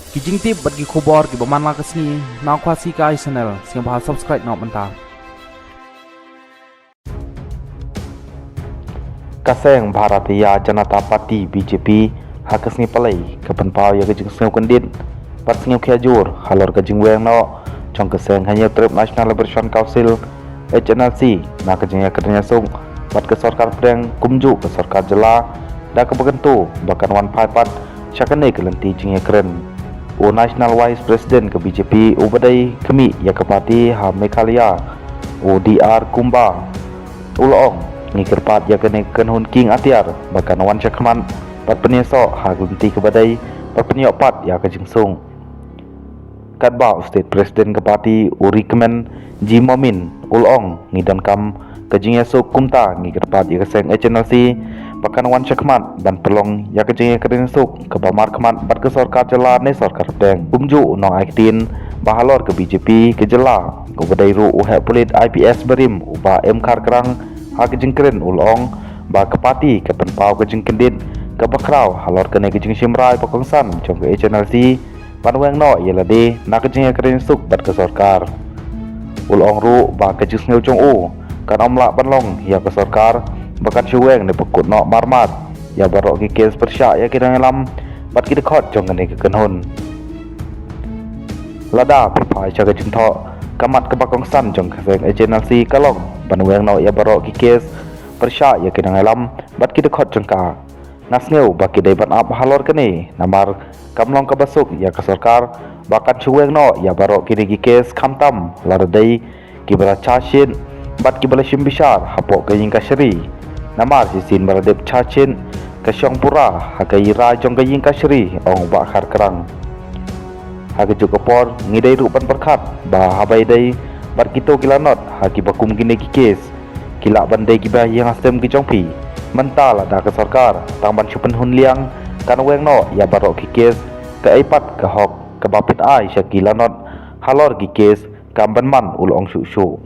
Kijing tip bagi khobor ki baman la kesni na kwasi ka channel sing bahal subscribe na menta. Kaseng Bharatiya Janata Party BJP hakasni palai kapan pau ya kejing sengau kendit pat sengau khajur halor kejing weng no trong kaseng hanya trip National Liberation Council HNLC na kejing ya kerja sung pat ke sarkar preng kumju ke sarkar jela da ke begentu bahkan wan pai pat syakane ke lenti jing ya keren o National Vice President ke BJP ubadai kemi ya ke parti ha Meghalaya o DR Kumba ulong ngikir pat ya kene kenhun king atiar bahkan wan syakman pat penyeso ha gunti ke badai pat penyok pat ya ke jingsung kadba state president ke parti uri kemen Ji Momin ulong ngidon kam ke jingyaso kumta ngikir pat ya ke seng HNLC bahkan wan syakman dan pelong ya ke jingya kerengsuk ke bamar keman pat ke sarkar jela ne sarkar deng umju nong aitin bahalor ke BJP ke jela ke badai ru uhe pulit IPS berim uba mkar kerang ha kejing keren ulong ba kepati ke penpau kejing kendit ke bakrau halor kene kejing simrai pakongsan jong ke HNLC panweng no yela de na kejing keren suk bat ke sarkar ulong ru ba kejing ngeu jong u kan omla banlong ya ke sarkar bakan suweng ne pekut no marmat ya barok ki kes persya ya kidang lam bat ki dekhot jong kene ke kenhun lada pai cha kejing tho kamat ke bakongsan jong ke HNLC kalong panweng no ya barok ki kes persya ya kidang alam bat ki dekhot jengka ngasngeu baki dai ban ap halor kene namar kamlong ke basuk ya ke sarkar bakan suweng no ya barok ki ki kes khamtam lardai ki bara chashin bat ki bala simbisar hapok ke yingka shri namar sisin baradep chachin ke syongpura hakai ra jong ke yingka shri ong ba khar kerang hage jukopor ngidai rupan perkhat ba habai dai bat kito kilanot haki bakum gine ki kes kila bandai ki ba yang astem ki jongpi mentala da ke sarkar tangban chupen hun liang kan weng no ya barok ki kes ke aipat ke hok ke bapit ai syakilanot halor ki kes kamban man ulong su